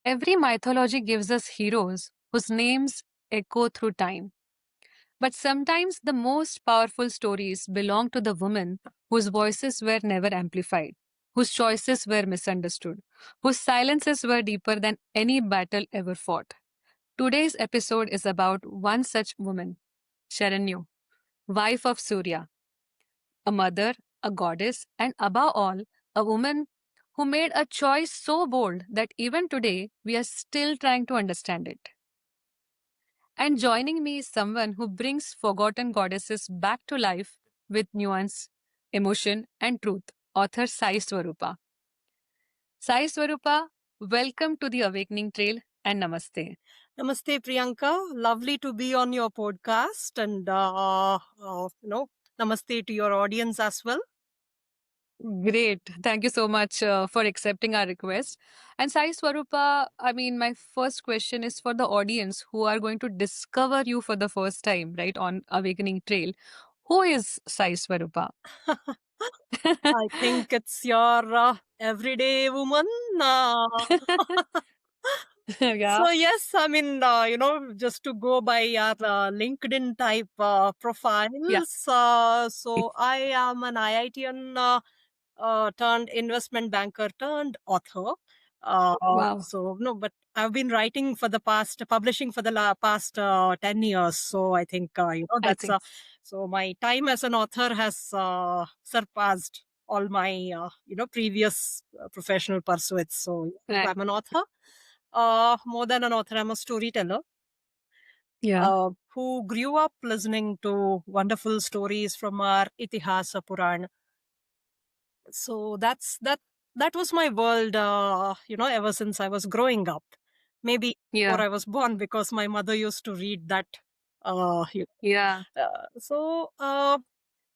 Every mythology gives us heroes whose names echo through time. But sometimes the most powerful stories belong to the women whose voices were never amplified, whose choices were misunderstood, whose silences were deeper than any battle ever fought. Today's episode is about one such woman, Sharanyu, wife of Surya, a mother, a goddess, and above all, a woman who made a choice so bold that even today we are still trying to understand it. And joining me is someone who brings forgotten goddesses back to life with nuance, emotion, and truth. Author Sai Swarupa. Sai Swarupa, welcome to the Awakening Trail and Namaste. Namaste, Priyanka. Lovely to be on your podcast, and namaste to your audience as well. Great. Thank you so much for accepting our request. And Sai Swarupa, I mean, my first question is for the audience who are going to discover you for the first time, right, on Awakening Trail. Who is Sai Swarupa? I think it's your everyday woman. Uh, Yeah. so yes, I mean, just to go by your LinkedIn type Yeah. profiles. So I am an IITian turned investment banker turned author. Wow. So no, but I've been writing for the past, publishing for the past 10 years. So I think, I that's, see. so my time as an author has surpassed all my, previous professional pursuits. So Right. I'm an author, more than an author, I'm a storyteller. Yeah. Who grew up listening to wonderful stories from our Itihasa Puran. So that was my world, ever since I was growing up. Maybe before Yeah. I was born, because my mother used to read that. Uh, you- Yeah. uh, so uh,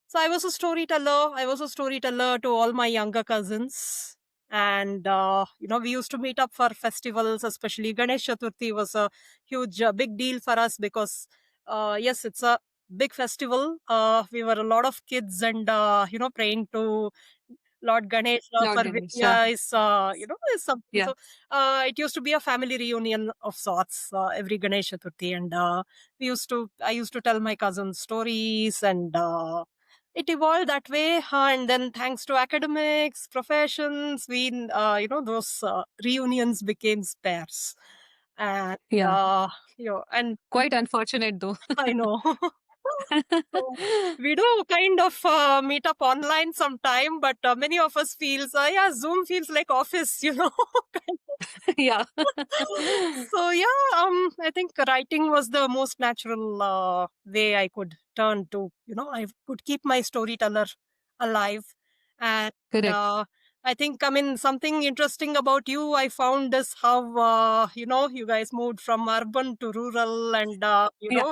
so I was a storyteller to all my younger cousins, and we used to meet up for festivals. Especially Ganesh Chaturthi was a huge, big deal for us, because yes, it's a big festival. We were a lot of kids, and praying to Lord Ganesha Lord for Ganesha. Vidya is something. Yeah. So it used to be a family reunion of sorts every Ganesh Chaturthi, and I used to tell my cousins stories, and it evolved that way. And then, thanks to academics, professions, those reunions became sparse, and Yeah. and Quite unfortunate though. I know. So we do kind of meet up online sometime, but many of us feels, yeah, Zoom feels like office, kind of. Yeah. So yeah, I think writing was the most natural way I could turn to. I could keep my storyteller alive, and Correct. uh, I think, I mean, something interesting about you I found is how you guys moved from urban to rural, and Yeah.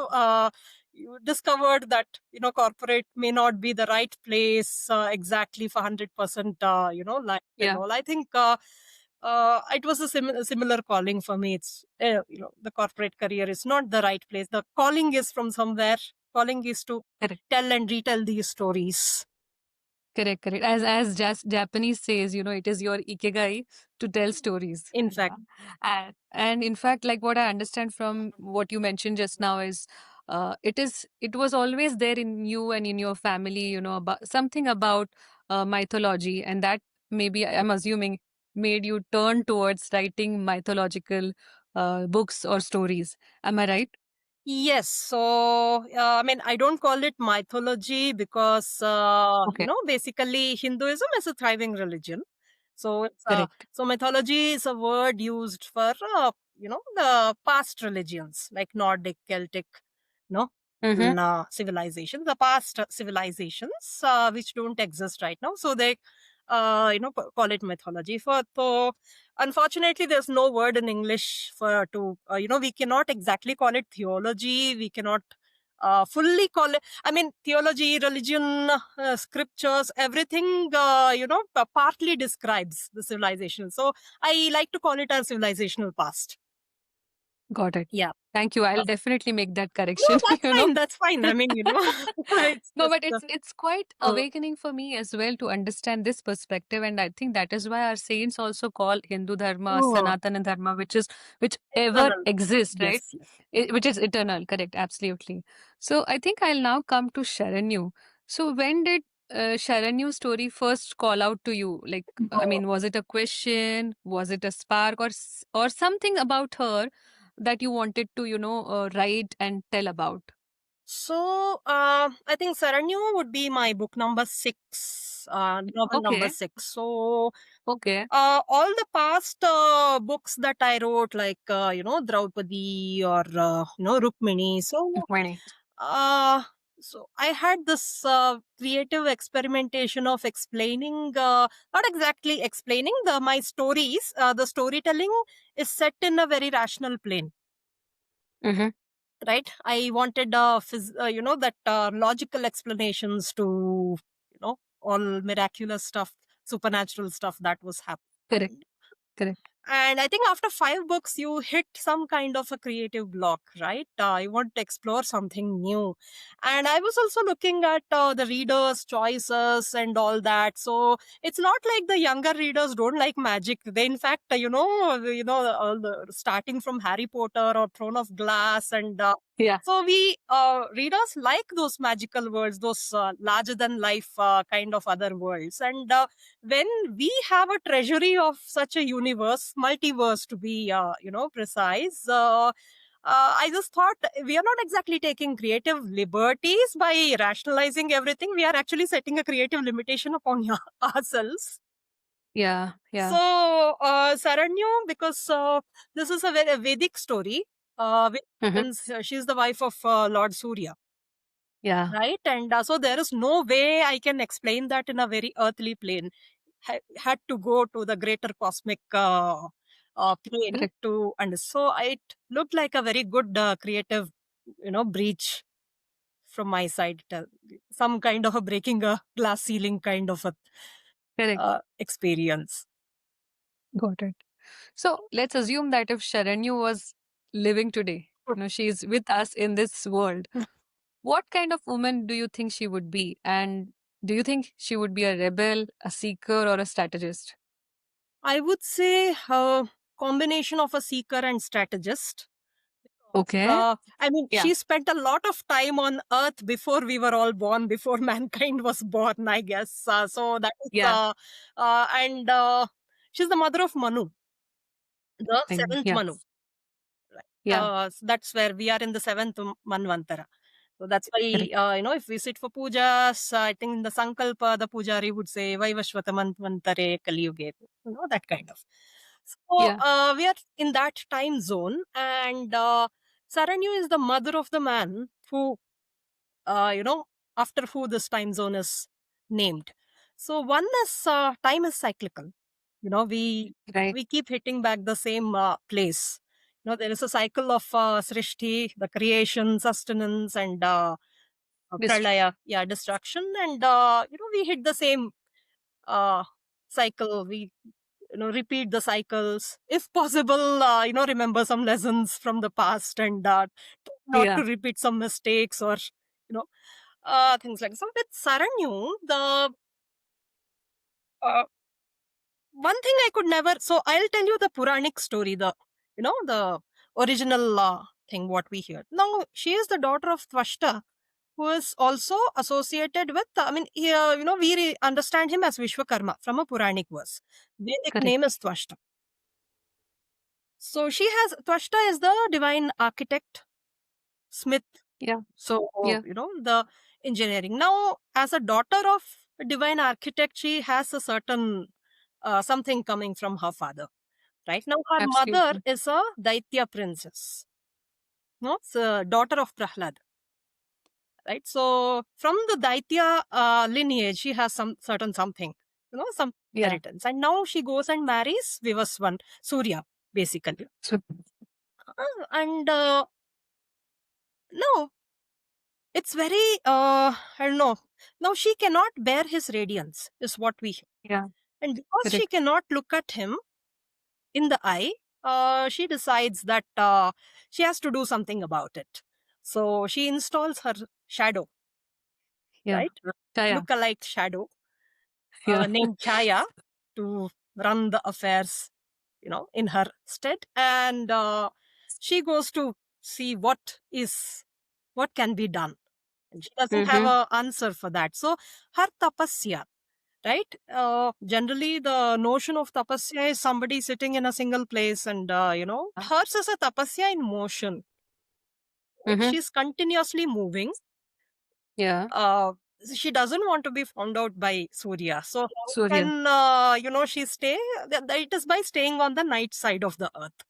you discovered that corporate may not be the right place exactly for 100% life and Yeah. all. I think it was a similar calling for me. It's the corporate career is not the right place. The calling is from somewhere. Calling is to Correct. tell and retell these stories. Correct. Correct. As just Japanese says, it is your ikigai to tell stories. In fact, Yeah. And in fact, like what I understand from what you mentioned just now is it was always there in you and in your family, about something about mythology, and that maybe I'm assuming made you turn towards writing mythological books or stories. Am I right? yes. So, I mean, I don't call it mythology because, Okay. basically Hinduism is a thriving religion. So, Correct. so mythology is a word used for, the past religions like Nordic, Celtic, no, Mm-hmm. civilizations, the past civilizations, which don't exist right now. So they, call it mythology. So unfortunately, there's no word in English for to, we cannot exactly call it theology. We cannot fully call it, I mean, theology, religion, scriptures, everything, partly describes the civilization. So I like to call it a civilizational past. Got it. Yeah. Thank you. Uh, I'll definitely make that no, correction, that's you know. fine. That's fine. I mean, it's No, just but it's quite uh, awakening for me as well to understand this perspective, and I think that is why our saints also call Hindu dharma oh, Sanatana dharma, which ever eternal. exists, right? Yes, yes. Which is eternal, correct? Absolutely. So I think I'll now come to Sharanyu. So when did Sharanyu's story first call out to you? Like, I Oh. mean, was it a question? Was it a spark, or something about her that you wanted to, write and tell about? So, I think Saranyu would be my book number 6, novel number Okay. 6. So, Okay. all the past books that I wrote, like, Draupadi or, Rukmini. Rukmini. Uh, so I had this creative experimentation of explaining, not exactly explaining my stories. The storytelling is set in a very rational plane, Mm-hmm. right? I wanted that logical explanations to all miraculous stuff, supernatural stuff that was Correct. happening. Correct. And I think after 5 books you hit some kind of a creative block, right? You want to explore something new, and I was also looking at the readers choices and all that. So it's not like the younger readers don't like magic. They in fact all the starting from Harry Potter or Throne of Glass, and Yeah. so we readers like those magical worlds, those larger than life kind of other worlds. And when we have a treasury of such a universe, multiverse to be precise, I just thought we are not exactly taking creative liberties by rationalizing everything. We are actually setting a creative limitation upon ourselves. Yeah. So, Yeah. Saranyu, because this is a very Vedic story, which Mm-hmm. happens, she's the wife of Lord Surya, Yeah. right? And so there is no way I can explain that in a very earthly plane. Had to go to the greater cosmic plane Correct. to understand. So it looked like a very good creative, breach from my side. Some kind of a breaking a glass ceiling kind of a Correct. experience. Got it. So let's assume that if Sharanyu was living today, she's with us in this world. What kind of woman do you think she would be? And do you think she would be a rebel, a seeker, or a strategist? I would say a combination of a seeker and strategist. Okay. I mean, Yeah. she spent a lot of time on Earth before we were all born, before mankind was born, I guess. So that is, Yeah. and she's the mother of Manu, the seventh Yeah. Manu. Right. Yeah. So that's where we are in the seventh Manvantara. So that's why, Correct. if we sit for pujas, I think in the Sankalpa, the pujari would say, Vaivashvata Manvantare Kali Yuge, that kind of. So Yeah. we are in that time zone, and Saranyu is the mother of the man who, uh, you know, after who this time zone is named. So one is time is cyclical. We Right. we keep hitting back the same place. There is a cycle of srishti, the creation, sustenance, and Dist- pralaya, yeah, destruction, and we hit the same uh, cycle. We repeat the cycles if possible. Remember some lessons from the past, and try not yeah. to repeat some mistakes or you know things like so. With Saranyu, the uh, one thing I could never. So I'll tell you the Puranic story, the original thing what we hear. Now she is the daughter of Tvashta, who is also associated with. I mean, here we understand him as Vishwakarma from a Puranic verse. Vedic name Correct. is Tvashta. So she has Tvashta is the divine architect, smith. Yeah. So Yeah. the engineering. Now, as a daughter of a divine architect, she has a certain something coming from her father. Right now, her mother Absolutely. is a Daitya princess. No, it's a daughter of Prahlad. Right. So from the Daitya lineage, she has some certain something. Some Yeah. inheritance. And now she goes and marries Vivaswan, Surya, basically. So, And no, it's very, I don't know. Now she cannot bear his radiance, is what we hear. yeah. And because she Correct. cannot look at him in the eye, she decides that she has to do something about it. So she installs her shadow, Yeah. right? Chaya. Look-alike shadow Yeah. named Chaya to run the affairs, in her stead. And she goes to see what can be done. And she doesn't have Mm-hmm. an answer for that. So her tapasya, right? Generally, the notion of tapasya is somebody sitting in a single place, and hers is a tapasya in motion. Right? Mm-hmm. She's continuously moving. Yeah. Uh, she doesn't want to be found out by Surya. So how Surya. can she stay? It is by staying on the night side of the earth,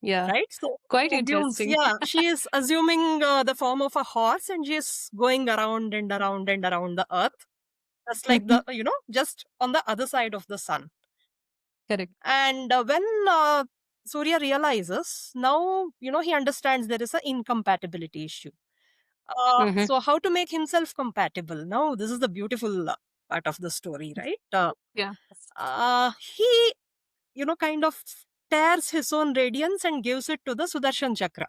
Yeah. right? So Quite assumes, interesting. yeah, she is assuming the form of a horse, and she is going around and around and around the earth, just like Mhm. just on the other side of the sun. Correct. And when Surya realizes, now, he understands there is an incompatibility issue. Mm-hmm. So how to make himself compatible? Now, this is the beautiful part of the story, right? Yeah. He, kind of tears his own radiance and gives it to the Sudarshan Chakra.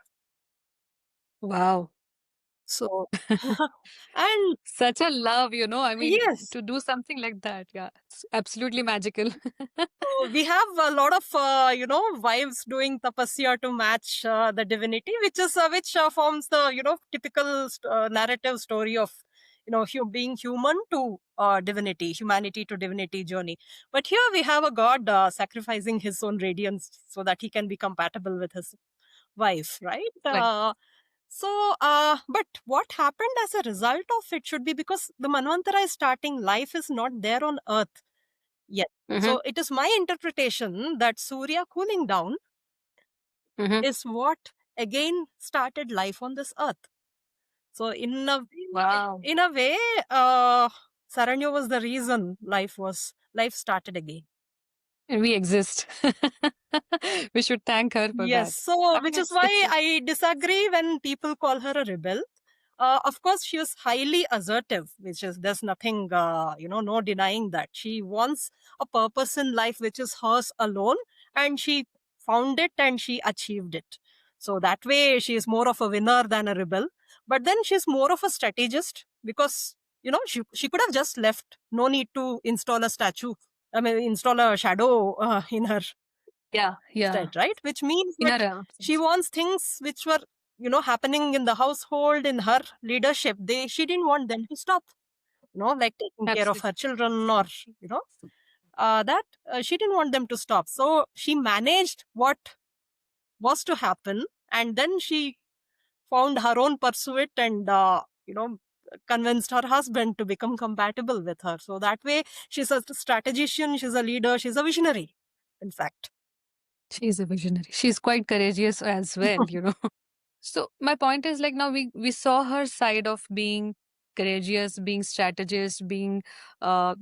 Wow. So, and Such a love, I mean, yes, to do something like that. Yeah. It's absolutely magical. so we have a lot of, wives doing tapasya to match the divinity, which forms the, typical narrative story of, being human to divinity, humanity to divinity journey. But here we have a god sacrificing his own radiance so that he can be compatible with his wife, right? Right. But what happened as a result of it should be because the Manvantara is starting, life is not there on earth. Yes. Mm-hmm. So it is my interpretation that Surya cooling down Mm-hmm. is what again started life on this earth. So Wow. in a way, Saranyu was the reason life started again. And we exist. We should thank her for Yes. that. So I mean, which is it's why I disagree when people call her a rebel. Of course, she was highly assertive, which is there's nothing, no denying that. She wants a purpose in life which is hers alone, and she found it and she achieved it. So that way, she is more of a winner than a rebel. But then she's more of a strategist because, she could have just left. No need to install a statue. I mean, install a shadow in her yeah, yeah. stead, right? Which means In that our she absence. wants things which were, happening in the household, in her leadership. She didn't want them to stop, like taking care of Absolutely. her children, or, that she didn't want them to stop. So she managed what was to happen, and then she found her own pursuit and, convinced her husband to become compatible with her. So that way, she's a strategician, she's a leader, she's a visionary, in fact. She's a visionary. She's quite courageous as well. So my point is like now we saw her side of being courageous, being strategist, being uh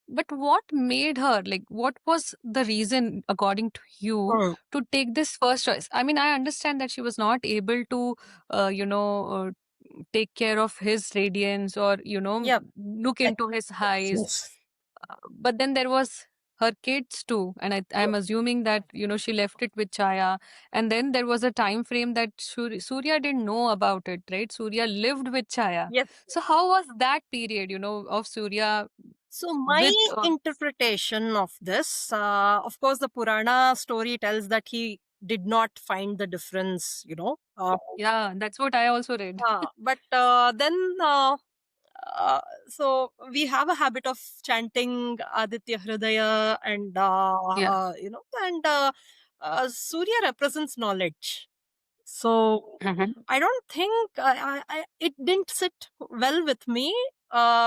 but what made her like what was the reason according to you Hmm. to take this first choice? I mean, I understand that she was not able to take care of his radiance or Yeah. look into his eyes, Yes. but then there was her kids too, and I'm assuming that she left it with Chaya, and then there was a time frame that Surya didn't know about it, right? Surya lived with Chaya. Yes. So how was that period of Surya So my with interpretation of this, of course, the Purana story tells that he did not find the difference, yeah, that's what I also read. but then, uh, so we have a habit of chanting Aditya Hridaya, and, Yeah. Surya represents knowledge. So Mhm. I don't think it didn't sit well with me,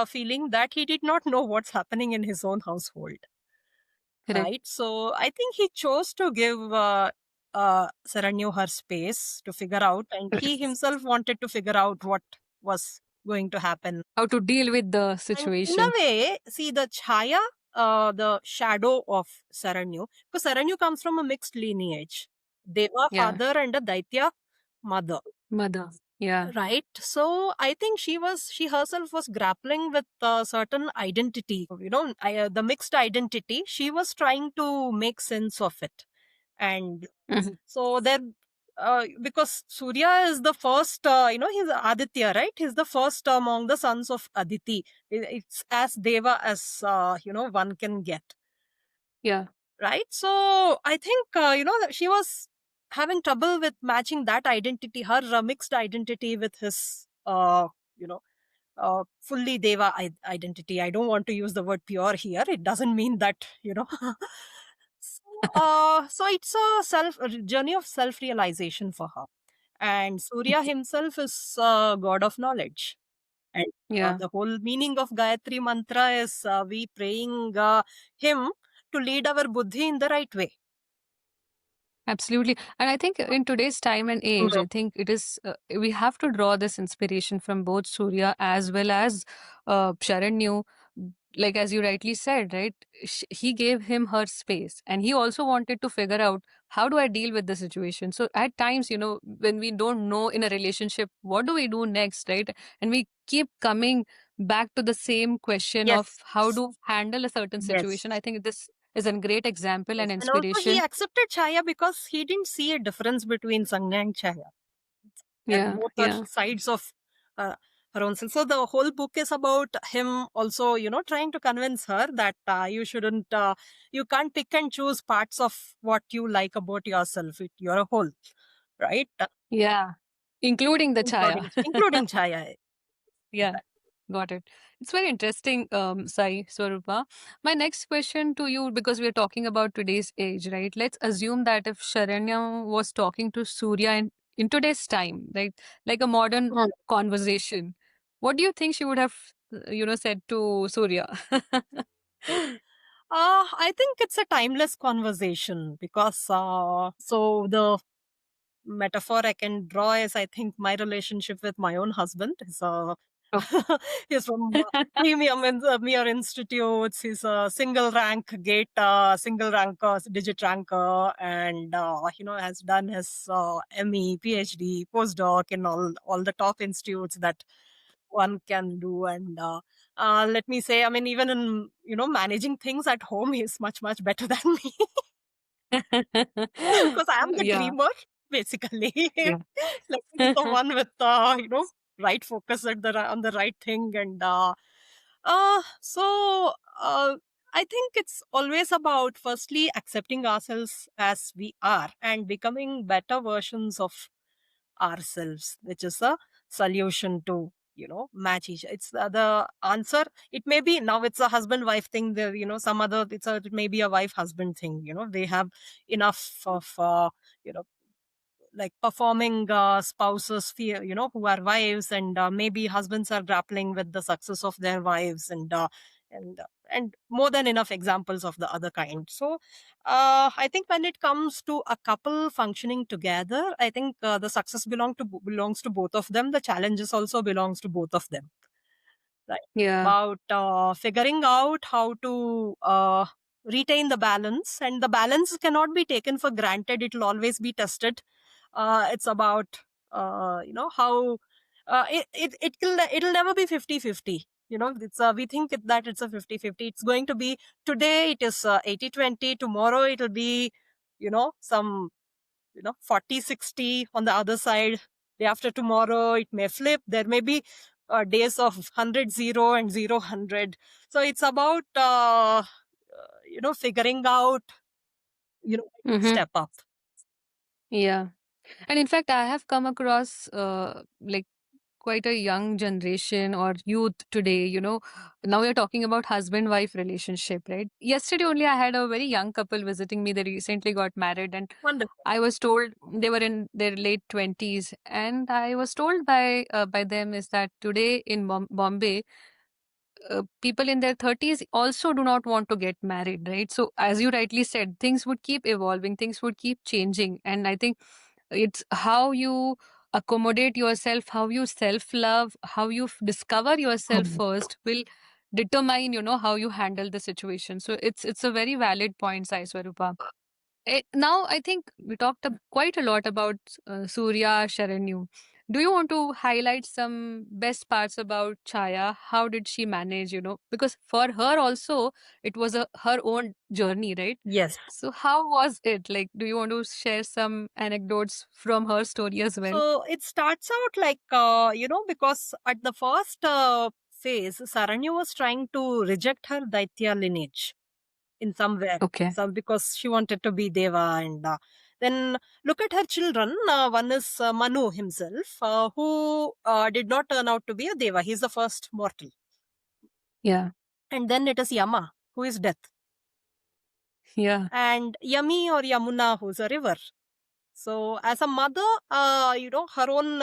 feeling that he did not know what's happening in his own household. Correct. Right. So I think he chose to give Saranyu her space to figure out, and he himself wanted to figure out what was going to happen. How to deal with the And in a situation. way, see the Chaya, the shadow of Saranyu, because Saranyu comes from a mixed lineage. Deva Yeah. father and a Daitya mother. Mother. Yeah. Right. So I think she herself was grappling with a certain identity, the mixed identity. She was trying to make sense of it. And Mhm. so then, because Surya is the first, he's Aditya, right? He's the first among the sons of Aditi. It's as Deva as, one can get, Yeah. right? So I think, that she was having trouble with matching that identity, her mixed identity with his, you know, fully Deva identity. I don't want to use the word pure here. It doesn't mean that, So, so it's a journey of self realization for her. And Surya himself is god of knowledge. And Yeah. the whole meaning of Gayatri mantra is we praying him to lead our buddhi in the right way. Absolutely. And I think in today's time and age, I think it is, we have to draw this inspiration from both Surya as well as Sharanyu. Like, as you rightly said, right? He gave him her space and he also wanted to figure out how do I deal with the situation. So at times, when we don't know in a relationship, what do we do next, right? And we keep coming back to the same question of Yes. how to handle a certain Yes. situation. I think this is a great example Yes. and And also he inspiration. accepted Chaya because he didn't see a difference between Sangha and Chaya. And Yeah, both are yeah. sides of her own self. So the whole book is about him also, trying to convince her that you can't pick and choose parts of what you like about yourself. You're a whole, right? Yeah, including the Including chaya. including Chaya. Yeah, got it. It's very interesting, Sai Swarupa. My next question to you, because we're talking about today's age, right? Let's assume that if Sharanya was talking to Surya in today's time, right, like a modern Hmm. conversation, what do you think she would have, said to Surya? I think it's a timeless conversation because so the metaphor I can draw is I think my relationship with my own husband is Oh. he's from premium in the Mir Institutes. He's a single rank gate, single rank digit ranker, and has done his ME, PhD, postdoc in all the top institutes that one can do. And let me say, I mean, even in managing things at home, he's much better than me. Because I am the Yeah, dreamer, basically. yeah. Like he's the one with right focus at on the right thing, and so I think it's always about firstly accepting ourselves as we are and becoming better versions of ourselves, which is a solution to match each. It's the answer. It may be now it's a husband wife thing. There, some other it may be a wife husband thing. They have enough of you know like performing spouses fear who are wives, and maybe husbands are grappling with the success of their wives, and more than enough examples of the other kind. So I think when it comes to a couple functioning together, I think the success belongs to both of them. The challenges also belongs to both of them, right? Yeah. About figuring out how to retain the balance, and the balance cannot be taken for granted. It will always be tested. It's about how it'll never be 50-50. It's we think that it's a 50-50. It's going to be today it is 80-20. Tomorrow it'll be some 40-60 on the other side. Day after tomorrow it may flip. There may be days of 100-0 and 0-100. So it's about figuring out Mm-hmm. step up. Yeah. And in fact, I have come across like quite a young generation or youth today. Now we're talking about husband wife relationship, right? Yesterday only I had a very young couple visiting me. They recently got married, and Wonderful. I was told they were in their late 20s, and I was told by them is that today in Bombay, people in their 30s also do not want to get married, right? So as you rightly said, things would keep evolving, things would keep changing, and I think it's how you accommodate yourself, how you self love, how you discover yourself first will determine how you handle the situation. So it's a very valid point, Sai Swarupa. Now I think we talked quite a lot about Surya, Sharanyu. Do you want to highlight some best parts about Chaya? How did she manage, because for her also it was her own journey, right? Yes. So how was it? Like, do you want to share some anecdotes from her story as well? So it starts out like, because at the first phase, Saranyu was trying to reject her Daitya lineage in somewhere, Okay. some because she wanted to be Deva. And then look at her children. One is Manu himself, who did not turn out to be a Deva. He's the first mortal. Yeah. And then it is Yama, who is death. Yeah. And Yami or Yamuna, who's a river. So as a mother, her own,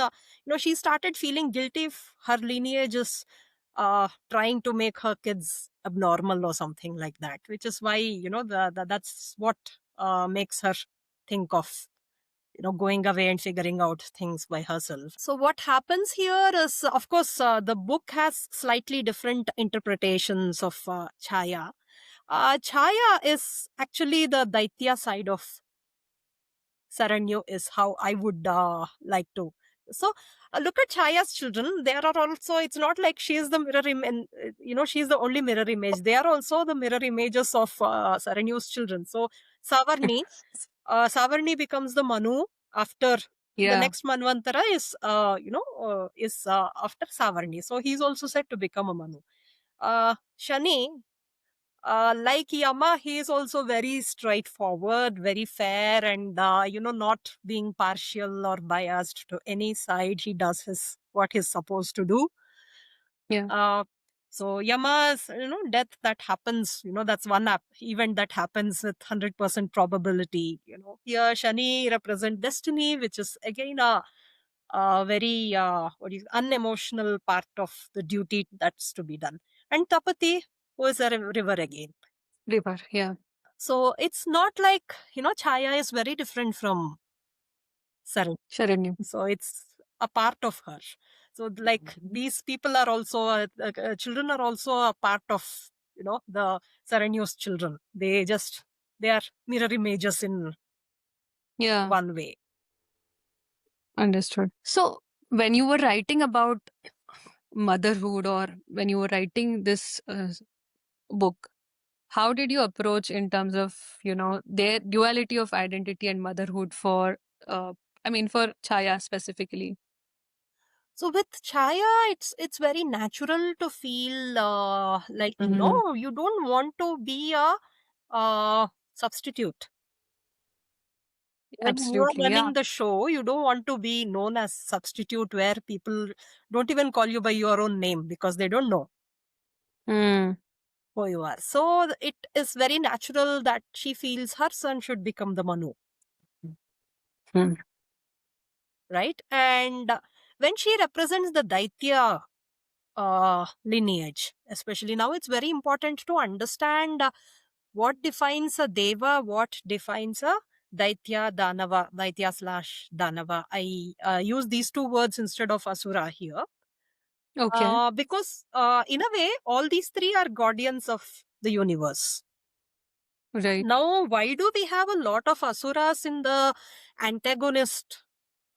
she started feeling guilty if her lineage is trying to make her kids abnormal or something like that, which is why, that's what makes her think of, going away and figuring out things by herself. So what happens here is, of course, the book has slightly different interpretations of Chaya. Chaya is actually the Daitya side of Saranyu, is how I would like to. So look at Chaya's children. There are also, it's not like she is the mirror image, she's the only mirror image. They are also the mirror images of Saranyu's children. So Savarni becomes the Manu after the Yeah. next Manvantara is after Savarni. So he's also said to become a Manu. Shani, like Yama, he is also very straightforward, very fair, and not being partial or biased to any side. He does what he's supposed to do. Yeah. Uh, so Yama's death, that happens. That's one event that happens with 100% probability. Here Shani represent destiny, which is again a very unemotional part of the duty that's to be done. And Tapati, who is a river again. River. Yeah. So it's not like, Chaya is very different from Saran. Sharanyu. So it's a part of her. So like these people are also, children are also a part of, the Saranyu's children. They are mirror images in Yeah. one way. Understood. So when you were writing about motherhood, or when you were writing this book, how did you approach in terms of their duality of identity and motherhood for for Chaya specifically? So with Chaya, it's very natural to feel like, Hmm. you don't want to be a substitute. When you are Absolutely. Yeah. running the show, you don't want to be known as substitute where people don't even call you by your own name because they don't know Mm. who you are. So it is very natural that she feels her son should become the Manu, Mm. right? And when she represents the Daitya lineage, especially now, it's very important to understand what defines a Deva, what defines a Daitya Danava, Daitya slash Danava. I use these two words instead of Asura here. Okay. Because in a way, all these three are guardians of the universe. Right. Now, why do we have a lot of asuras in the antagonist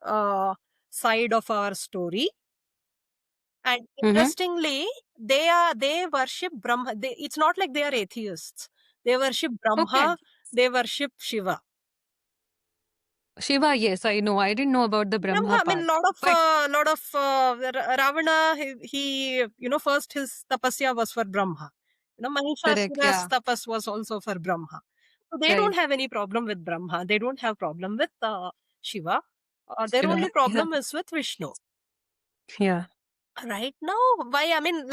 uh, side of our story? And Hmm. interestingly, they worship Brahma. It's not like they are atheists. They worship Okay. Brahma. They worship Shiva. Shiva, yes, I know. I didn't know about the Brahma Brahma, I mean, part. But lot of Ravana. He first his tapasya was for Brahma. correct. Mahishasura's Yeah. tapas was also for Brahma. So they don't Right. have any problem with Brahma. They don't have problem with Shiva. Their Shiva. only Yeah. problem is with Vishnu. Yeah. Right now, why? I mean,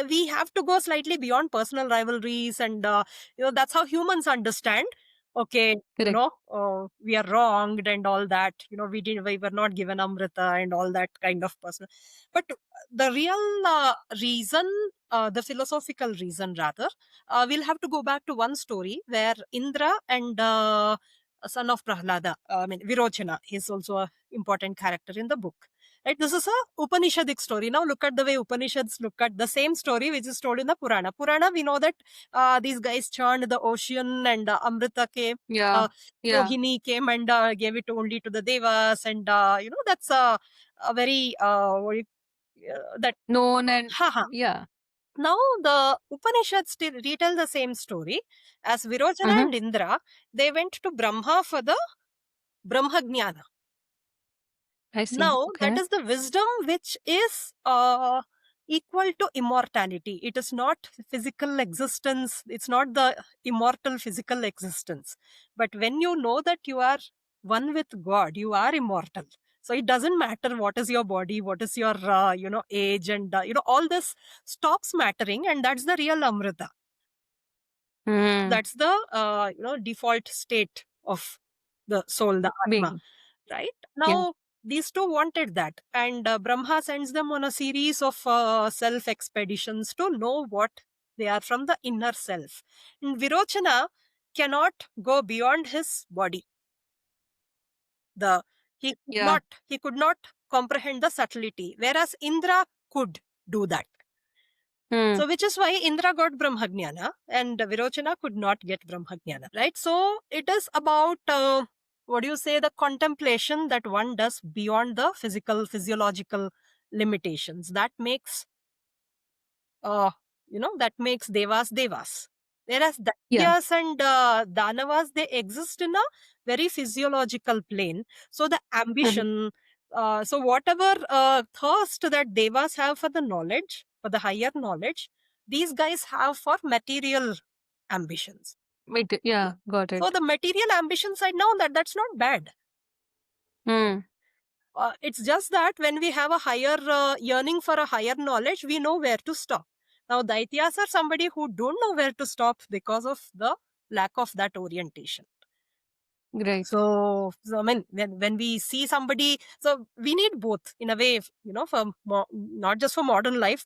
we have to go slightly beyond personal rivalries, and that's how humans understand. Okay, Correct. we are wronged and all that. We were not given Amrita and all that kind of personal. But the real reason, the philosophical reason rather, we'll have to go back to one story where Indra and son of Prahlada, Virochana, he's also a important character in the book. Right? This is a Upanishadic story. Now look at the way Upanishads look at the same story which is told in the Purana. Purana, we know that these guys churned the ocean and Amrita came. Yeah. Yeah. Rohini came and gave it only to the Devas, and that's a very that Known and haha. yeah. Now the Upanishads still retell the same story. As Virochana Mm-hmm. and Indra, they went to Brahma for the Brahmajnana. I see. Now, that Okay. is the wisdom which is equal to immortality. It is not physical existence. It's not the immortal physical existence. But when you know that you are one with God, you are immortal. So it doesn't matter what is your body, what is your age, and all this stops mattering, and that's the real Amrita. Mm. That's the default state of the soul, the Atma, Being. right? Yeah. Now, these two wanted that, and Brahma sends them on a series of self expeditions to know what they are from the inner self. And Virochana cannot go beyond his body. The Yeah. he could not comprehend the subtlety, whereas Indra could do that. Mm. So, which is why Indra got Brahmajnana and Virochana could not get Brahmajnana, right? So, it is about, what do you say, the contemplation that one does beyond the physical, physiological limitations. That makes, that makes Devas Devas. Whereas Yeah. Daityas and Danavas, they exist in a very physiological plane. So, the Mhm. ambition, so whatever thirst that Devas have for the knowledge, for the higher knowledge, these guys have for material ambitions. Yeah. Got So it. the material ambition side, now that's not bad. Mm. It's just that when we have a higher yearning for a higher knowledge, we know where to stop. Now, Daityas are somebody who don't know where to stop because of the lack of that orientation. Great. So I mean, when we see somebody, so we need both in a way, for not just for modern life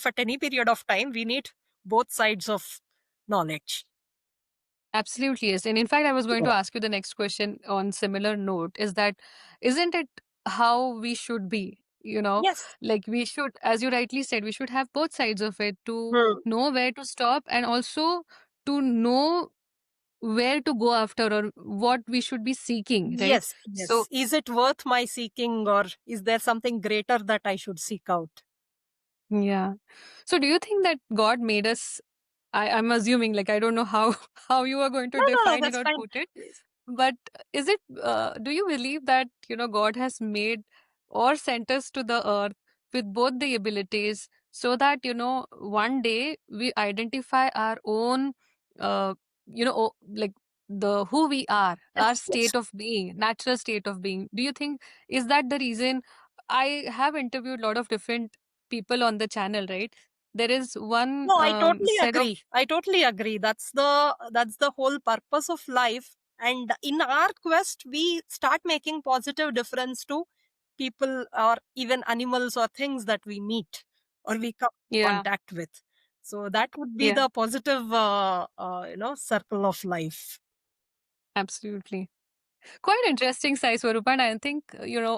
at any period of time, we need both sides of knowledge. Absolutely, yes. And in fact, I was going Yeah. to ask you the next question on similar note is that isn't it how we should be? Yes. Like we should, as you rightly said, we should have both sides of it to Hmm. know where to stop and also to know where to go after or what we should be seeking, right? Yes. So, Yes. Is it worth my seeking, or is there something greater that I should seek out? yeah. So, do you think that God made us? I'm assuming, like, I don't know how how you are going to No, no, no, define it that's or fine. put it. But is it, do you believe that, God has made or sent us to the earth with both the abilities so that, one day we identify our own, like who we are, Yes. our Yes. state of being, natural state of being? Do you think, is that the reason? I have interviewed a lot of different people on the channel, right? There is one No, I totally set of, agree. I totally agree. That's the whole purpose of life. And in our quest, we start making positive difference to people or even animals or things that we meet or we come in yeah, contact with. So that would be yeah, the positive, circle of life. absolutely. Quite interesting, Sai Swarupa. And I think,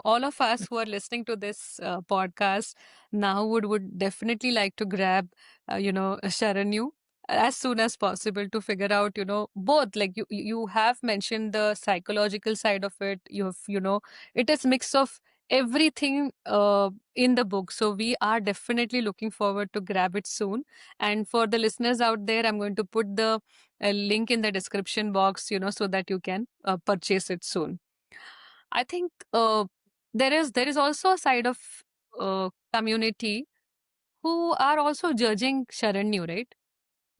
all of us who are listening to this podcast now would definitely like to grab, Sharanyu as soon as possible to figure out, both. Like you have mentioned the psychological side of it. It is mix of everything in the book. So we are definitely looking forward to grab it soon. And for the listeners out there, I'm going to put the link in the description box, so that you can purchase it soon. I think there is also a side of community who are also judging Sharanyu, right?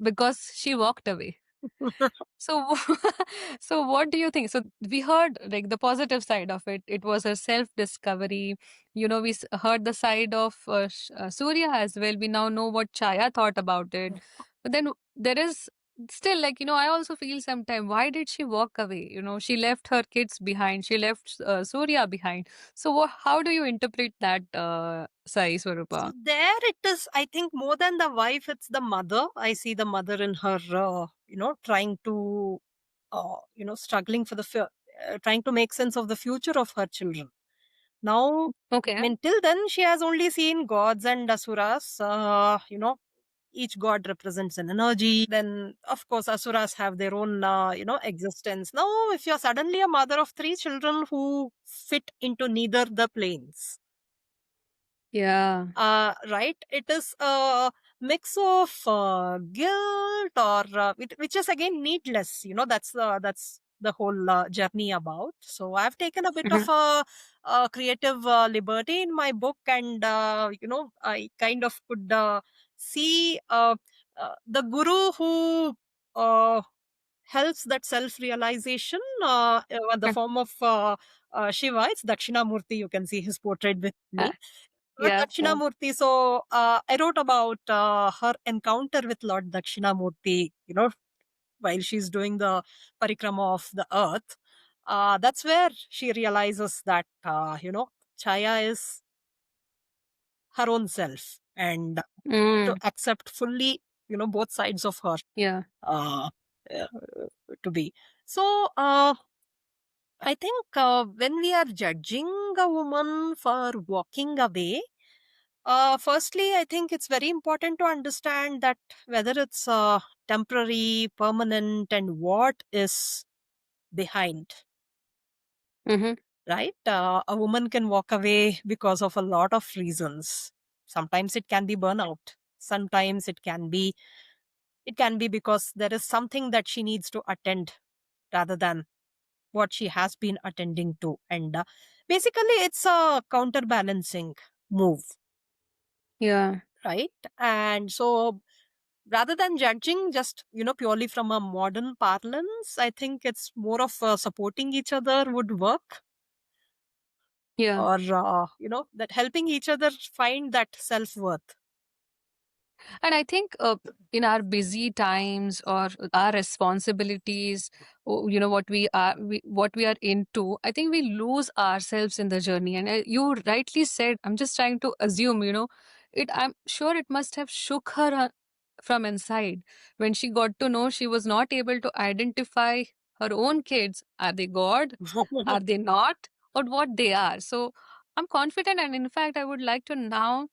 Because she walked away. So, so what do you think? So we heard like the positive side of it. It was a self-discovery. We heard the side of Surya as well. We now know what Chaya thought about it. But then there is still like, I also feel sometimes, why did she walk away? She left her kids behind. She left Surya behind. So how do you interpret that, Sai So Swarupa? there it is. I think more than the wife, it's the mother. I see the mother in her, trying to, struggling for trying to make sense of the future of her children. Now, I Okay. mean, till then, she has only seen gods and asuras. Each god represents an energy. Then, of course, asuras have their own, existence. Now, if you're suddenly a mother of three children who fit into neither the planes, Yeah. Right? It is a mix of guilt or which is again needless. That's the whole journey about. So I've taken a bit of Mhm. a creative liberty in my book, and I kind of could see the guru who uh, helps that self realization in the Uh, form of Shiva. It's Dakshinamurti. You can see his portrait with uh, me. Lord yeah. Yeah. Dakshinamurti. So I wrote about her encounter with Lord Dakshinamurti, while she's doing the parikrama of the earth. That's where she realizes that, Chaya is her own self, and to Mm, accept fully, both sides of her yeah. uh, uh, to be. So I think when we are judging a woman for walking away, firstly, I think it's very important to understand that whether it's temporary, permanent, and what is behind, Mm-hmm. right? A woman can walk away because of a lot of reasons. Sometimes it can be burnout. Sometimes it can be because there is something that she needs to attend rather than what she has been attending to, and basically it's a counterbalancing move, Yeah. right? And so rather than judging just purely from a modern parlance, I think it's more of supporting each other would work, Yeah. or that helping each other find that self-worth. And I think in our busy times or our responsibilities, what we are into, I think we lose ourselves in the journey. And you rightly said, I'm just trying to assume, I'm sure it must have shook her from inside when she got to know she was not able to identify her own kids. Are they God? Are they not? Or what they are? So I'm confident, and in fact, I would like to now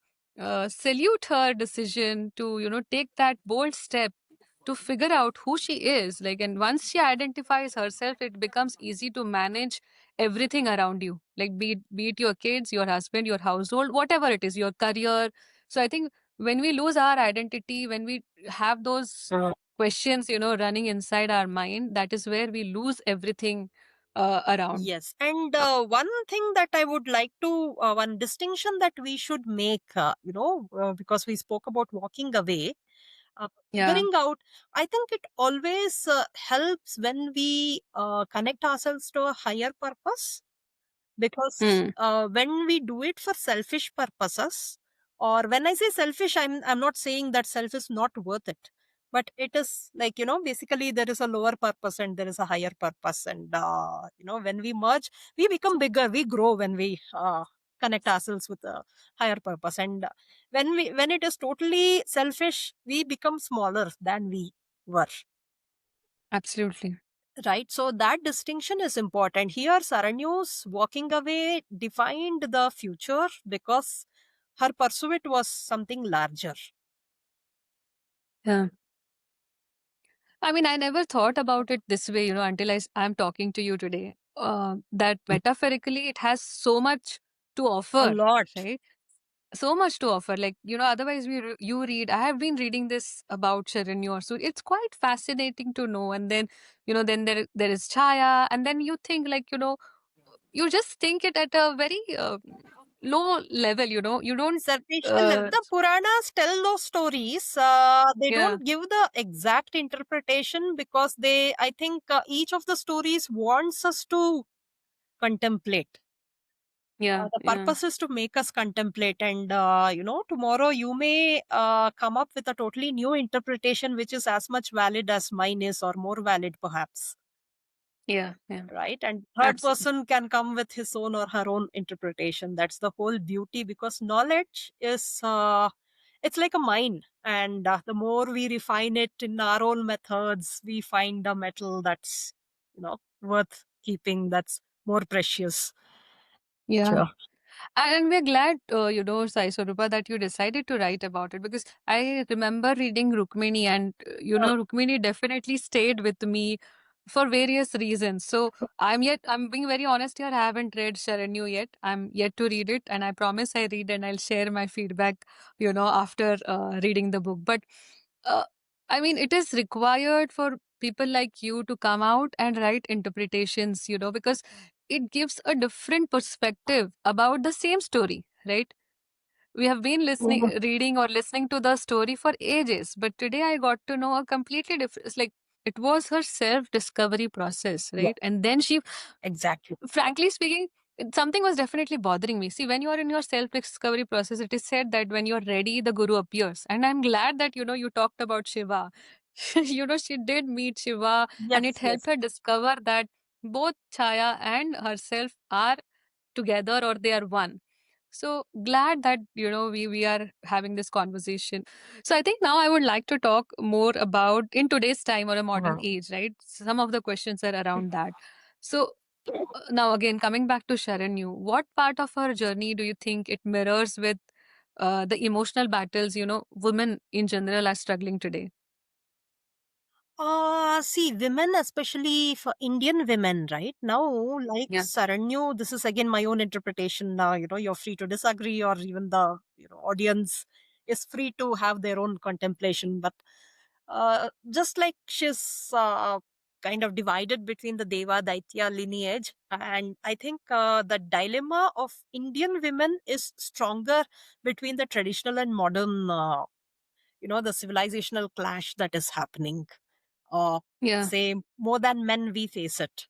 salute her decision to take that bold step to figure out who she is, like, and once she identifies herself, it becomes easy to manage everything around you, like be it your kids, your husband, your household, whatever it is, your career. So I think when we lose our identity, when we have those questions running inside our mind, that is where we lose everything around. Yes, and one thing that I would like to, one distinction that we should make, because we spoke about walking away, Yeah. figuring out, I think it always helps when we connect ourselves to a higher purpose, because Hmm. when we do it for selfish purposes, or when I say selfish, I'm not saying that self is not worth it, but it is like, basically there is a lower purpose and there is a higher purpose, and when we merge, we become bigger, we grow when we connect ourselves with a higher purpose, and when it is totally selfish, we become smaller than we were. Absolutely. Right. So that distinction is important. Here, Saranyu's walking away defined the future because her pursuit was something larger. Yeah. I mean, I never thought about it this way, until I'm talking to you today. That metaphorically, it has so much to A offer, lot. right? So much to offer. Like, otherwise you read, I have been reading this about Sharanyor. So it's quite fascinating to know. And then, then there is Chaya. And then you think like, you just think it at a very low level, you don't, Sarveshwar, uh, the Puranas tell those stories. They yeah, don't give the exact interpretation because I think, each of the stories wants us to contemplate. yeah, The yeah. purpose is to make us contemplate, and tomorrow you may come up with a totally new interpretation which is as much valid as mine is, or more valid perhaps, Yeah, yeah, right? And third absolutely. person can come with his own or her own interpretation. That's the whole beauty, because knowledge is it's like a mine, and the more we refine it in our own methods, we find a metal that's worth keeping, that's more precious. Yeah. Sure. And we're glad, Sai Swarupa, that you decided to write about it, because I remember reading Rukmini, and, Rukmini definitely stayed with me for various reasons. So I'm being very honest here. I haven't read Sharanyu yet. I'm yet to read it, and I promise I read and I'll share my feedback, after reading the book. But uh, I mean, it is required for people like you to come out and write interpretations, because it gives a different perspective about the same story, right? We have been Mhm. reading or listening to the story for ages, but today I got to know a completely different. It's like it was her self discovery process, Yeah, right? And then she, exactly. frankly speaking, something was definitely bothering me. See, when you are in your self discovery process, it is said that when you're ready, the guru appears. And I'm glad that, you talked about Shiva. She did meet Shiva, and it Yes, helped yes. her discover that both Chaya and herself are together, or they are one. So glad that we are having this conversation. So I think now I would like to talk more about in today's time or a modern Mhm. age, right? Some of the questions are around that. So now again, coming back to Sharanyu, what part of her journey do you think it mirrors with the emotional battles women in general are struggling today? See, women, especially for Indian women, right now, like Yeah, Saranyu, this is again my own interpretation. Now, you're free to disagree, or even the audience is free to have their own contemplation. But just like she's kind of divided between the Deva Daitya lineage, and I think the dilemma of Indian women is stronger between the traditional and modern. The civilizational clash that is happening, uh, yeah, say more than men we face it,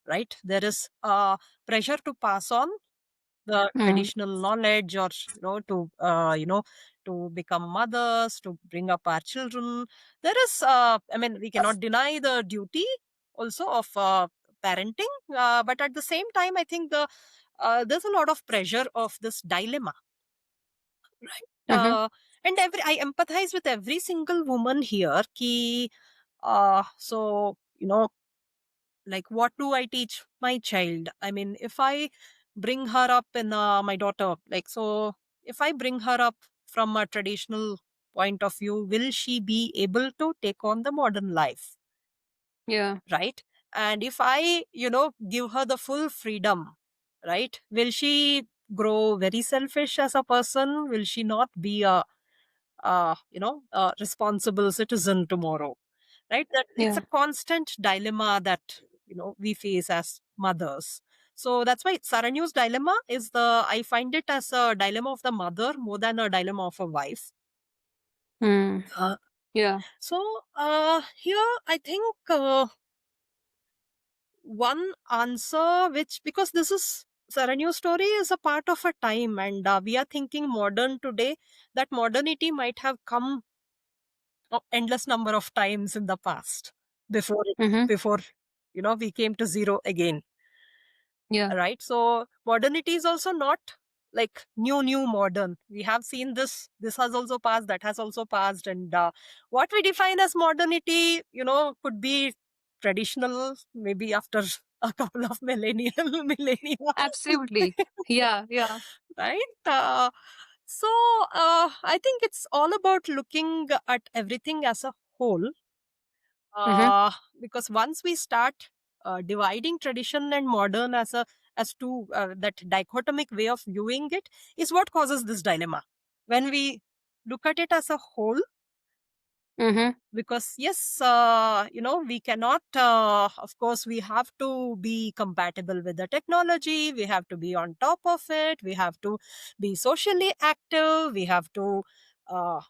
right? There is pressure to pass on the mm, traditional knowledge, or to become mothers, to bring up our children. There is I mean, we cannot deny the duty also of parenting, but at the same time, I think there's a lot of pressure of this dilemma, right? mm-hmm, And every I empathize with every single woman here ki so like, what do I teach my child? I mean, if I bring her up in my daughter, like, so if I bring her up from a traditional point of view, will she be able to take on the modern life, yeah, right? And if I give her the full freedom, right, will she grow very selfish as a person? Will she not be a responsible citizen tomorrow, right? That it's a yeah. constant dilemma that we face as mothers. So that's why Saranyu's dilemma is I find it as a dilemma of the mother more than a dilemma of a wife. Mm, uh, yeah. here I think one answer, which, because this is Saranyu's story, is a part of a time, and we are thinking modern today. That modernity might have come endless number of times in the past before Mm-hmm, before we came to zero again, yeah, right? So modernity is also not like new modern. We have seen this has also passed, that has also passed, and what we define as modernity could be traditional, maybe after a couple of millennia, absolutely. Yeah, yeah. right? So I think it's all about looking at everything as a whole, Mm-hmm, uh, because once we start dividing tradition and modern as two, that dichotomic way of viewing it is what causes this dilemma. When we look at it as a whole, mm-hmm, because yes, we cannot, of course, we have to be compatible with the technology, we have to be on top of it, we have to be socially active, we have to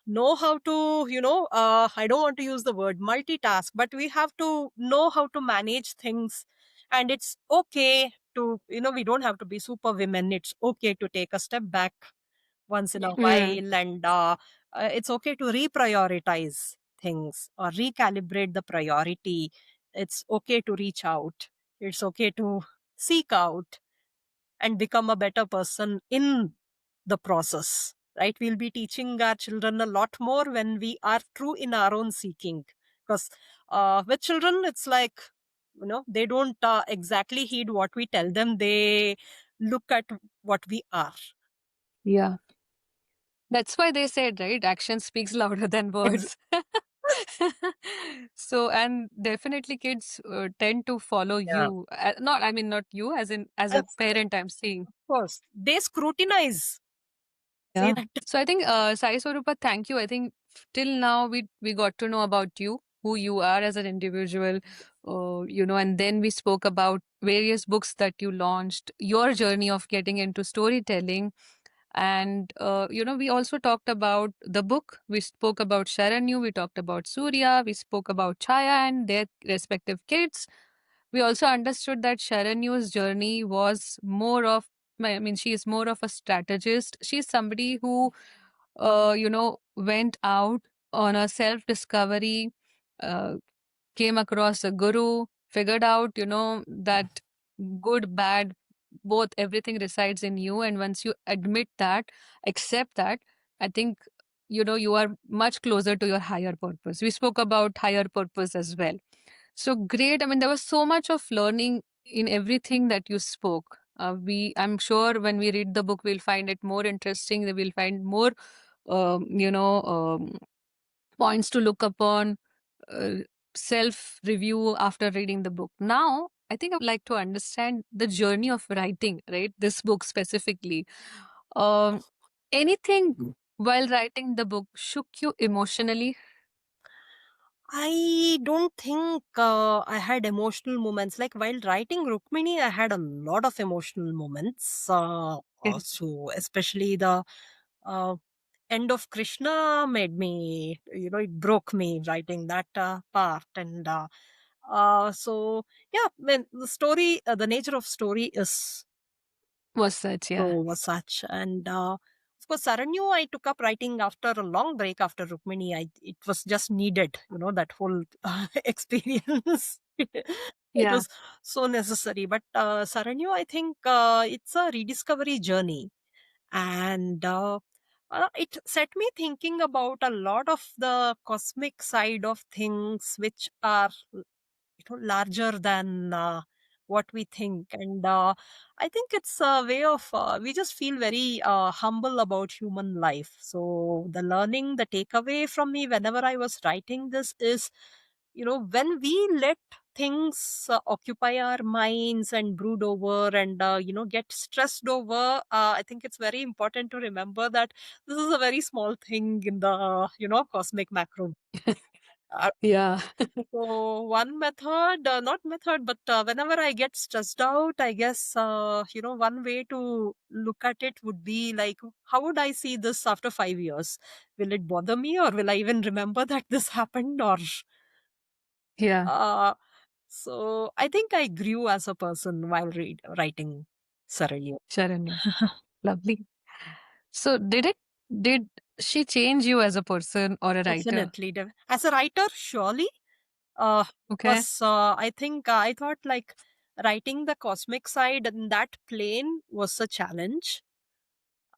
know how to, I don't want to use the word multitask, but we have to know how to manage things. And it's okay to, we don't have to be super women, it's okay to take a step back once in a mm, while, and it's okay to reprioritize things or recalibrate the priority. It's okay to reach out, it's okay to seek out and become a better person in the process, right? We'll be teaching our children a lot more when we are true in our own seeking, because with children it's like, they don't exactly heed what we tell them, they look at what we are. yeah. That's why they said, right? Action speaks louder than Ex- words. So, and definitely kids tend to follow Yeah. you. Not, I mean, not you, as in, as a Of parent, I'm saying. course. They scrutinize. Say Yeah. that. So I think, Sai Swarupa, thank you. I think till now we got to know about you, who you are as an individual, and then we spoke about various books that you launched, your journey of getting into storytelling, and we also talked about the book. We spoke about Sharanyu, we talked about Surya, we spoke about Chaya and their respective kids. We also understood that Sharanyu's journey was more of, I mean, she is more of a strategist. She's somebody who, went out on a self discovery, uh, came across a guru, figured out, that good, bad, both, everything resides in you. And once you admit that, accept that, I think, you are much closer to your higher purpose. We spoke about higher purpose as well. So great. I mean, there was so much of learning in everything that you spoke. I'm sure when we read the book, we'll find it more interesting. We'll find more, points to look upon, uh, self review after reading the book. Now, I think I would like to understand the journey of writing, right? This book specifically. Um, Anything while writing the book shook you emotionally? I don't think I had emotional moments. Like while writing Rukmini, I had a lot of emotional moments. So especially the uh, end of Krishna made me, it broke me writing that part. And so, yeah, when the story, the nature of story is Was such, so yeah. was such. And of course, Saranyu, I took up writing after a long break after Rukmini. It was just needed, that whole experience. It Yeah. was so necessary. But Saranyu, I think it's a rediscovery journey. And it set me thinking about a lot of the cosmic side of things, which are larger than what we think. And I think it's a way of we just feel very humble about human life. So the learning, the takeaway from me whenever I was writing this is, when we let things occupy our minds and brood over and get stressed over, I think it's very important to remember that this is a very small thing in the cosmic macro. Yeah. So one method, not method, but whenever I get stressed out, I guess, one way to look at it would be like, how would I see this after 5 years? Will it bother me or will I even remember that this happened? Or, Yeah. uh, so I think I grew as a person while writing Saraya. Sharanya. Lovely. So did she change you as a person or a writer? Definitely. As a writer, surely. Uh, Okay. because I think I thought like writing the cosmic side in that plane was a challenge.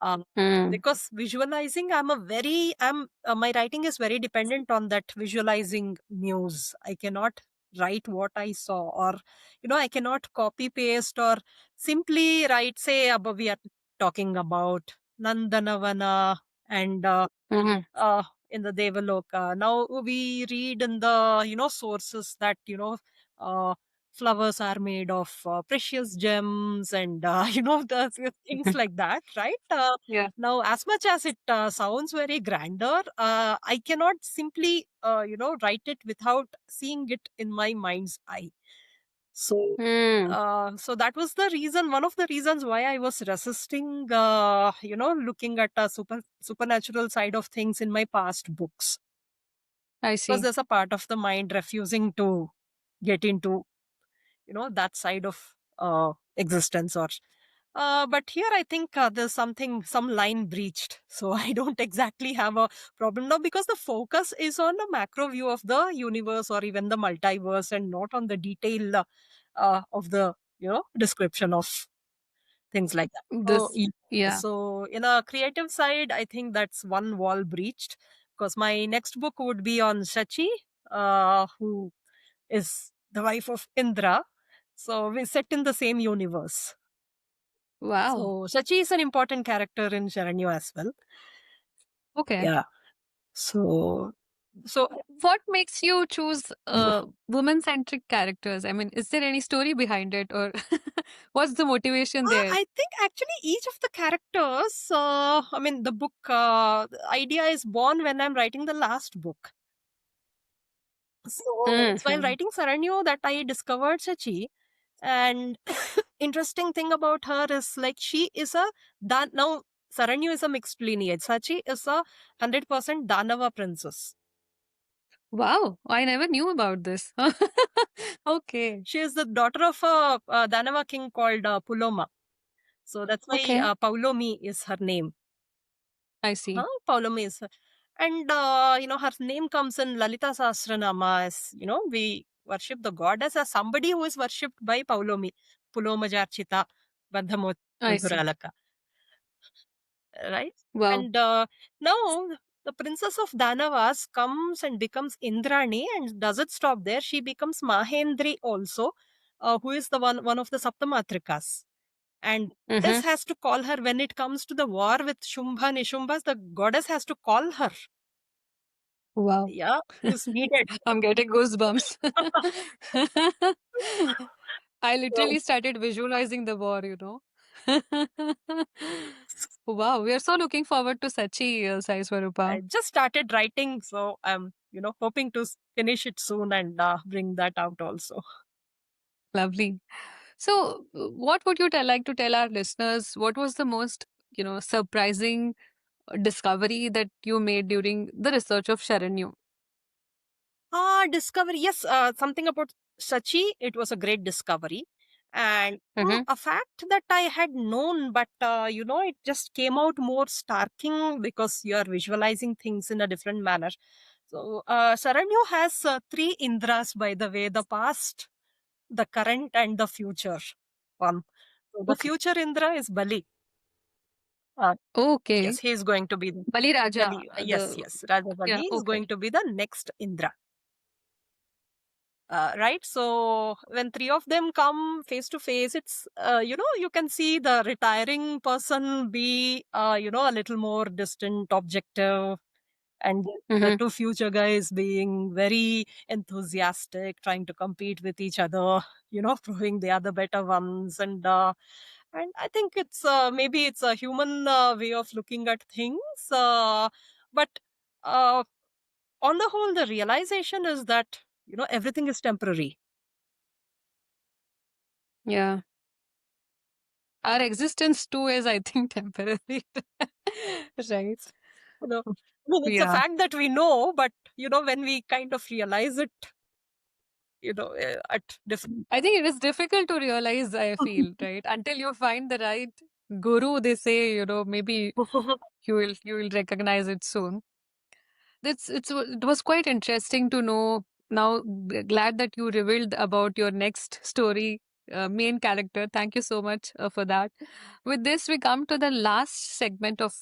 Um, Hmm. because visualizing, my writing is very dependent on that visualizing news. I cannot write what I saw, or I cannot copy paste or simply write. Say, above we are talking about Nandanavana and Mhm. in the Devaloka. Now we read in the sources that uh, flowers are made of precious gems and the things like that, right? Yeah. Now, as much as it sounds very grander, I cannot simply write it without seeing it in my mind's eye. So Hmm. so that was the reason, one of the reasons why I was resisting, looking at a supernatural side of things in my past books. I Because see. there's a part of the mind refusing to get into, that side of existence or but here I think there's some line breached. So I don't exactly have a problem now because the focus is on the macro view of the universe or even the multiverse and not on the detail of the, description of things like that. So, This. Yeah. so in a creative side, I think that's one wall breached because my next book would be on Shachi, who is the wife of Indra. So we're set in the same universe. Wow. So Shachi is an important character in Sharanyu as well. Okay. Yeah. So So What makes you choose woman-centric characters? I mean, is there any story behind it, or what's the motivation there? I think actually each of the characters, I mean, the book the idea is born when I'm writing the last book. So it's while Mhm. writing Saranyu that I discovered Sachi. And interesting thing about her is like she is a now Saranyu is a mixed lineage. Sachi is a 100% Danava princess. Wow, I never knew about this. Okay, She is the daughter of a Danava king called Puloma. So that's why okay, Paulomi is her name. I see. Paulomi is her. And, her name comes in Lalita Sahasranama as, we worship the goddess as somebody who is worshipped by Paulomi. Pulomajarchita Bandhamot I see. Madhuralaka. Right? Wow. And now the princess of Danavas comes and becomes Indrani and doesn't stop there. She becomes Mahendri also, who is the one of the Saptamatrikas. And goddess Mm-hmm. has to call her when it comes to the war with Shumbha Nishumbhas, the goddess has to call her. Wow. Yeah, is needed. I'm getting goosebumps. I So literally started visualizing the war. Wow, we are so looking forward to Sachi, Sai I Swarupa. just started writing, so I'm, hoping to finish it soon and bring that out also. Lovely. So, what would you like to tell our listeners? What was the most, surprising discovery that you made during the research of Sharanyu? Discovery. Yes, something about Sachi. It was a great discovery. And Mm-hmm. a fact that I had known, but it just came out more starking because you are visualizing things in a different manner. So, Saranyu has three Indras, by the way, the past, the current, and the future one. So, the Okay. future Indra is Bali. Uh, yes, Okay. he is going to be the Bali Raja, Bali. Yes, the yes. Raja yeah, Bali is okay. going to be the next Indra. Right, so when three of them come face to face, it's you can see the retiring person be a little more distant, objective, and the Mm-hmm. two future guys being very enthusiastic, trying to compete with each other, proving they are the better ones. And I think it's maybe it's a human way of looking at things, but uh, on the whole, the realization is that everything is temporary. Yeah. Our existence too is, I think, temporary. Right. I mean, it's a Yeah. fact that we know, but when we kind of realize it, at different. I think it is difficult to realize, I feel, right? Until you find the right guru, they say, maybe you will recognize it soon. It was quite interesting to know. Now, glad that you revealed about your next story, main character. Thank you so much for that. With this, we come to the last segment of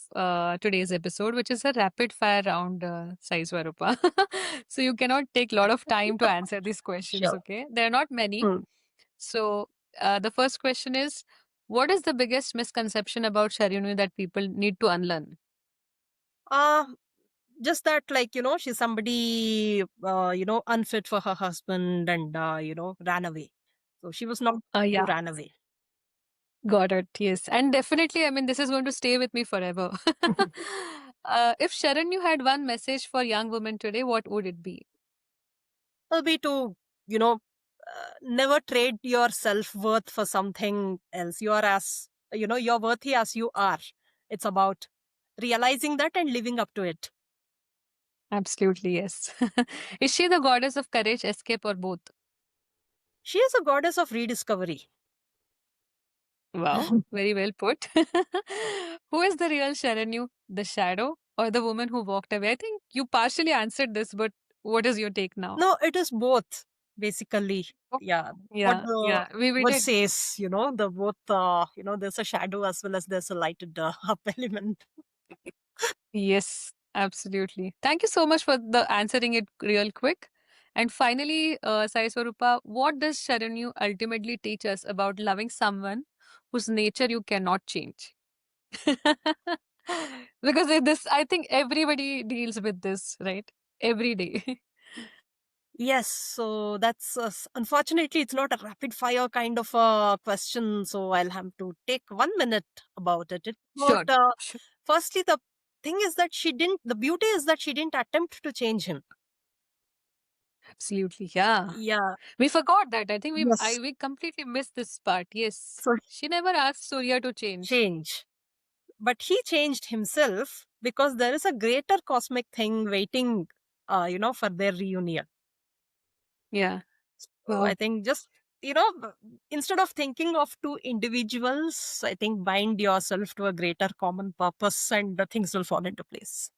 today's episode, which is a rapid fire round, Sai Swarupa. So you cannot take a lot of time to answer these questions. Sure. Okay, there are not many. Hmm. So the first question is, what is the biggest misconception about Sharyanu that people need to unlearn? Uh, just that, like, she's somebody, unfit for her husband and, ran away. So she was not who Yeah. ran away. Got it. Yes. And definitely, I mean, this is going to stay with me forever. If Sharon, you had one message for young women today, what would it be? Will be to, never trade your self worth for something else. You are you're worthy as you are. It's about realizing that and living up to it. Absolutely, yes. Is she the goddess of courage, escape, or both? She is a goddess of rediscovery. Wow, very well put. Who is the real Sharanyu? The shadow or the woman who walked away? I think you partially answered this, but what is your take now? No, it is both, basically. Oh, Yeah. What yeah, the yeah. We word did. says, the both, there's a shadow as well as there's a lighted up element. Yes, absolutely. Thank you so much for the answering it real quick. And finally, Sai Swarupa, what does Sharanyu ultimately teach us about loving someone whose nature you cannot change? Because this, I think everybody deals with this, right? every day. Yes, so that's unfortunately it's not a rapid fire kind of a question, so I'll have to take 1 minute about it. It's about Sure. Sure. firstly the thing is that she didn't. The beauty is that she didn't attempt to change him. Absolutely. Yeah. Yeah. We forgot that. I think Yes. we completely missed this part. Yes. So She never asked Surya to change. change, but he changed himself because there is a greater cosmic thing waiting, for their reunion. Yeah. So I Wow. think just, you know, instead of thinking of two individuals, I think bind yourself to a greater common purpose and the things will fall into place.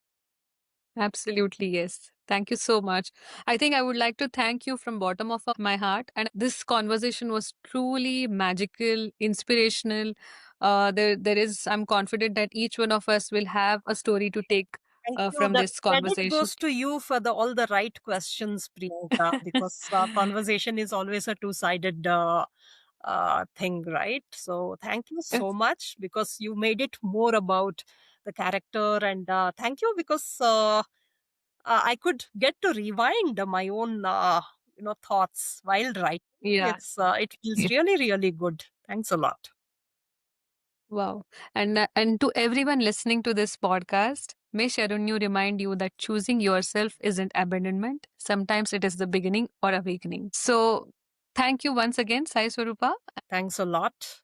Absolutely, yes. Thank you so much. I think I would like to thank you from bottom of my heart. And this conversation was truly magical, inspirational. There is. I'm confident that each one of us will have a story to take Thank you. from The this credit conversation. goes to you for all the right questions, Priyanka, because conversation is always a two-sided thing, right? So thank you so much because you made it more about the character, and thank you because I could get to rewind my own, thoughts while writing. Yeah. It feels really, really good. Thanks a lot. Wow. And to everyone listening to this podcast, may Sharunyu remind you that choosing yourself isn't abandonment. Sometimes it is the beginning or awakening. So thank you once again, Sai Swarupa. Thanks a lot.